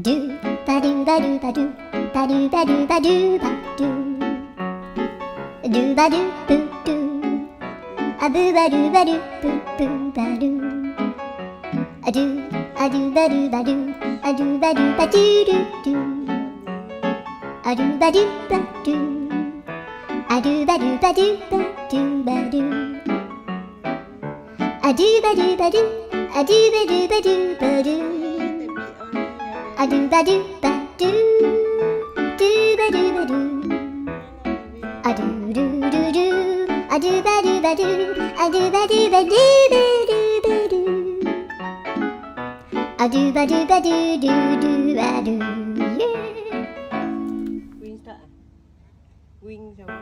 do ba do ba do ba do ba do ba do ba do ba do ba do boo do a boo ba do ba do boo boo ba do a do ba do ba do a do ba do ba do do do a do ba do ba do a do ba do ba do ba do ba do a do ba do ba do a do ba do ba do ba do a do ba do ba do do ba do ba do a do do do do a do ba do ba do a do ba do ba do ba do ba do a do ba do ba do do do ba do yeah. Wing start. Wing sao?